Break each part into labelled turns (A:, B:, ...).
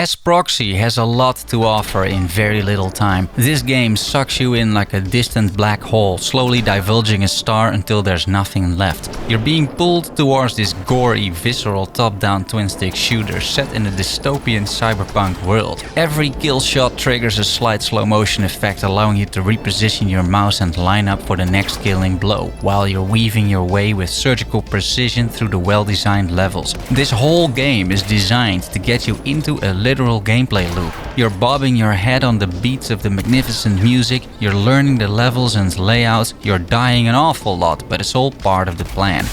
A: Esse Proxy has a lot to offer in very little time. This game sucks you in like a distant black hole, slowly divulging a star until there's nothing left. You're being pulled towards this gory, visceral top-down twin-stick shooter set in a dystopian cyberpunk world. Every kill shot triggers a slight slow-motion effect, allowing you to reposition your mouse and line up for the next killing blow, while you're weaving your way with surgical precision through the well-designed levels. This whole game is designed to get you into a literal gameplay loop. You're bobbing your head on the beats of the magnificent music, you're learning the levels and layouts, you're dying an awful lot, but it's all part of the plan.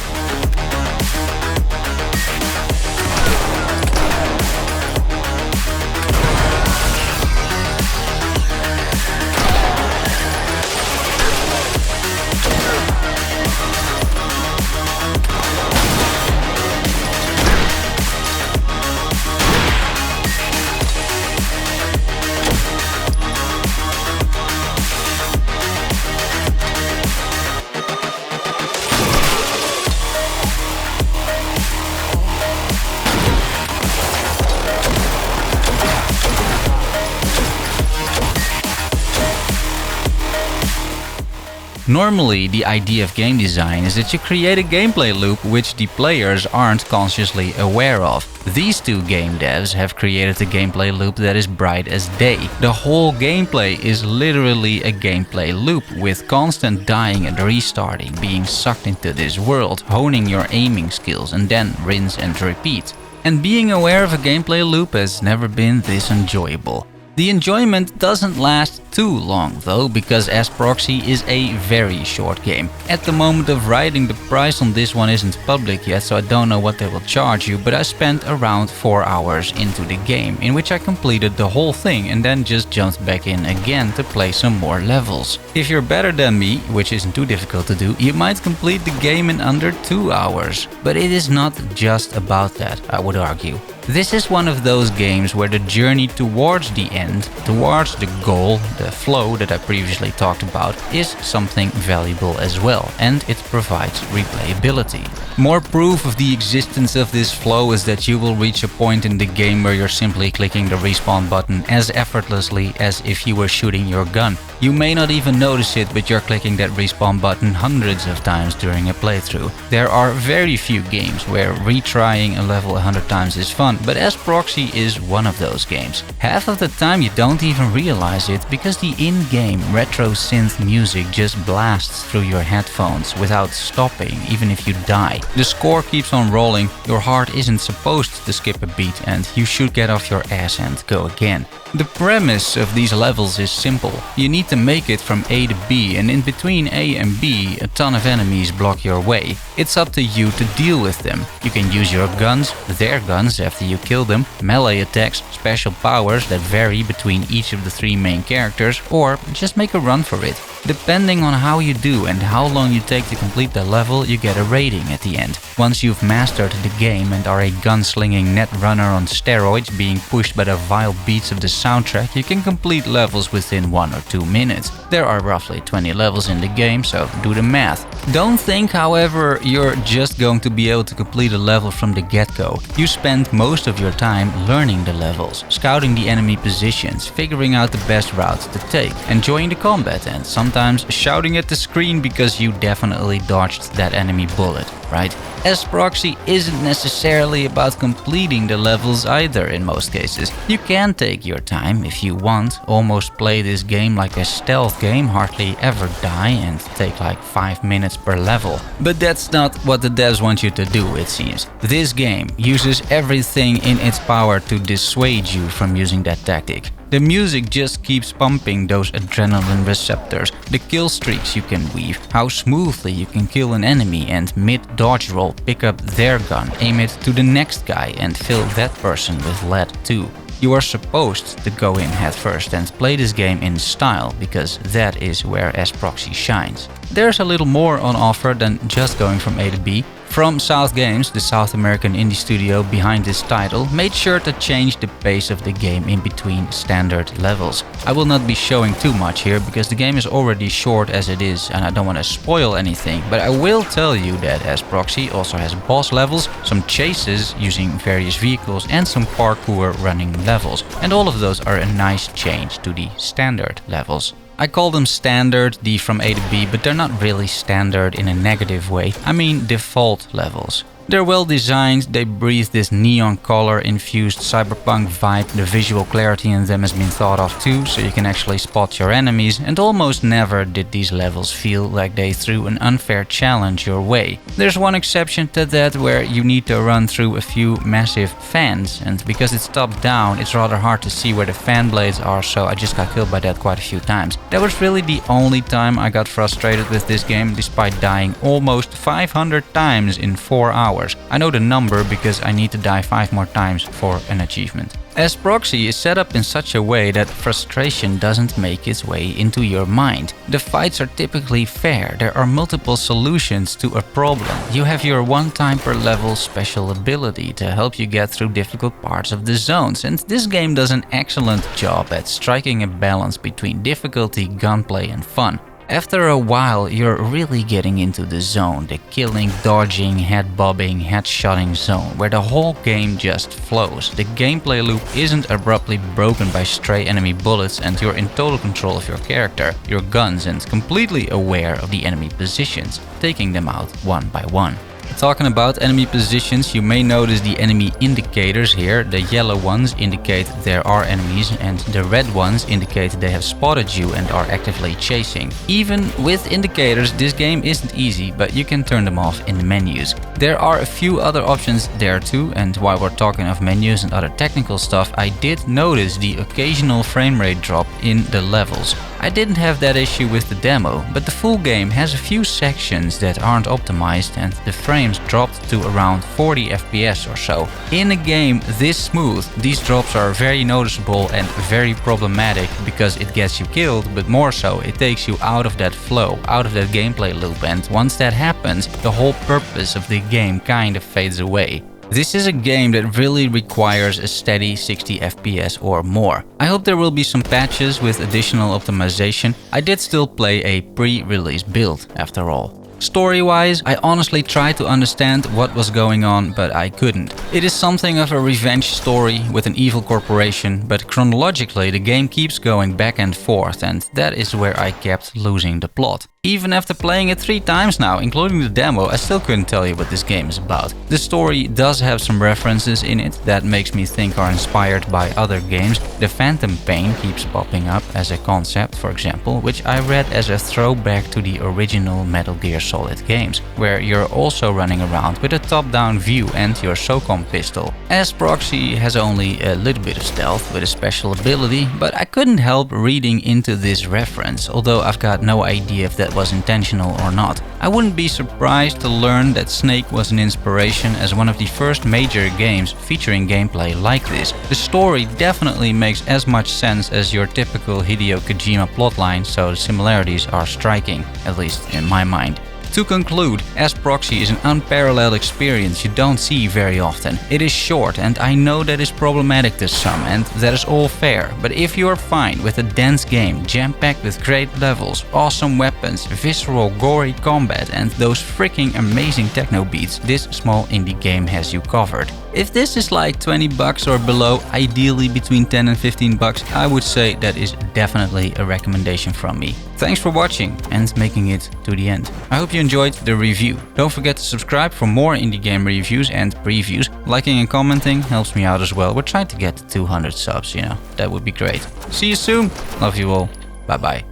A: Normally, the idea of game design is that you create a gameplay loop which the players aren't consciously aware of. These two game devs have created a gameplay loop that is bright as day. The whole gameplay is literally a gameplay loop with constant dying and restarting, being sucked into this world, honing your aiming skills and then rinse and repeat. And being aware of a gameplay loop has never been this enjoyable. The enjoyment doesn't last too long though, because Esse Proxy is a very short game. At the moment of writing, the price on this one isn't public yet, so I don't know what they will charge you, but I spent around 4 hours into the game, in which I completed the whole thing and then just jumped back in again to play some more levels. If you're better than me, which isn't too difficult to do, you might complete the game in under 2 hours. But it is not just about that, I would argue. This is one of those games where the journey towards the end, towards the goal, the flow that I previously talked about, is something valuable as well, and it provides replayability. More proof of the existence of this flow is that you will reach a point in the game where you're simply clicking the respawn button as effortlessly as if you were shooting your gun. You may not even notice it, but you're clicking that respawn button hundreds of times during a playthrough. There are very few games where retrying a level 100 times is fun, but Esse Proxy is one of those games. Half of the time you don't even realize it, because the in-game retro synth music just blasts through your headphones without stopping, even if you die. The score keeps on rolling, your heart isn't supposed to skip a beat, and you should get off your ass and go again. The premise of these levels is simple. You need to make it from A to B, and in between A and B, a ton of enemies block your way. It's up to you to deal with them. You can use your guns, their guns after you kill them, melee attacks, special powers that vary between each of the 3 main characters, or just make a run for it. Depending on how you do and how long you take to complete the level, you get a rating at the end. Once you've mastered the game and are a gunslinging netrunner on steroids being pushed by the vile beats of the soundtrack, you can complete levels within 1 or 2 minutes. There are roughly 20 levels in the game, so do the math. Don't think, however, you're just going to be able to complete a level from the get-go. You spend most of your time learning the levels, scouting the enemy positions, figuring out the best routes to take, enjoying the combat, and sometimes shouting at the screen because you definitely dodged that enemy bullet, right? Esse Proxy isn't necessarily about completing the levels either in most cases. You can take your time if you want, almost play this game like a stealth game, hardly ever die and take like 5 minutes per level. But that's not what the devs want you to do, it seems. This game uses everything in its power to dissuade you from using that tactic. The music just keeps pumping those adrenaline receptors, the kill streaks you can weave, how smoothly you can kill an enemy and mid-dodge roll pick up their gun, aim it to the next guy and fill that person with lead too. You are supposed to go in headfirst and play this game in style, because that is where Esse Proxy shines. There's a little more on offer than just going from A to B. From South Games, the South American indie studio behind this title, made sure to change the pace of the game in between standard levels. I will not be showing too much here because the game is already short as it is and I don't want to spoil anything, but I will tell you that Esse Proxy also has boss levels, some chases using various vehicles and some parkour running levels, and all of those are a nice change to the standard levels. I call them standard, D from A to B, but they're not really standard in a negative way. I mean default levels. They're well designed, they breathe this neon color infused cyberpunk vibe, the visual clarity in them has been thought of too, so you can actually spot your enemies, and almost never did these levels feel like they threw an unfair challenge your way. There's one exception to that where you need to run through a few massive fans, and because it's top down it's rather hard to see where the fan blades are, so I just got killed by that quite a few times. That was really the only time I got frustrated with this game, despite dying almost 500 times in 4 hours. I know the number because I need to die 5 more times for an achievement. Esse Proxy is set up in such a way that frustration doesn't make its way into your mind. The fights are typically fair, there are multiple solutions to a problem. You have your one time per level special ability to help you get through difficult parts of the zones, and this game does an excellent job at striking a balance between difficulty, gunplay and fun. After a while, you're really getting into the zone, the killing, dodging, head bobbing, headshotting zone, where the whole game just flows. The gameplay loop isn't abruptly broken by stray enemy bullets and you're in total control of your character, your guns, and completely aware of the enemy positions, taking them out one by one. Talking about enemy positions, you may notice the enemy indicators here. The yellow ones indicate there are enemies and the red ones indicate they have spotted you and are actively chasing. Even with indicators, this game isn't easy, but you can turn them off in the menus. There are a few other options there too, and while we're talking of menus and other technical stuff, I did notice the occasional frame rate drop in the levels. I didn't have that issue with the demo, but the full game has a few sections that aren't optimized and the frames dropped to around 40 FPS or so. In a game this smooth, these drops are very noticeable and very problematic because it gets you killed, but more so it takes you out of that flow, out of that gameplay loop, and once that happens, the whole purpose of the game kind of fades away. This is a game that really requires a steady 60 FPS or more. I hope there will be some patches with additional optimization. I did still play a pre-release build after all. Story-wise, I honestly tried to understand what was going on, but I couldn't. It is something of a revenge story with an evil corporation, but chronologically the game keeps going back and forth, and that is where I kept losing the plot. Even after playing it 3 times now, including the demo, I still couldn't tell you what this game is about. The story does have some references in it that makes me think are inspired by other games. The phantom pain keeps popping up as a concept, for example, which I read as a throwback to the original Metal Gear Solid games, where you're also running around with a top-down view and your SOCOM pistol. Esse Proxy has only a little bit of stealth with a special ability, but I couldn't help reading into this reference, although I've got no idea if that was intentional or not. I wouldn't be surprised to learn that Snake was an inspiration as one of the first major games featuring gameplay like this. The story definitely makes as much sense as your typical Hideo Kojima plotline, so the similarities are striking, at least in my mind. To conclude, Esse Proxy is an unparalleled experience you don't see very often. It is short and I know that is problematic to some, and that is all fair, but if you are fine with a dense game jam-packed with great levels, awesome weapons, visceral gory combat and those freaking amazing techno beats, this small indie game has you covered. If this is like $20 or below, ideally between 10 and $15, I would say that is definitely a recommendation from me. Thanks for watching and making it to the end. I hope you enjoyed the review. Don't forget to subscribe for more indie game reviews and previews. Liking and commenting helps me out as well. We're trying to get to 200 subs, that would be great. See you soon. Love you all. Bye bye.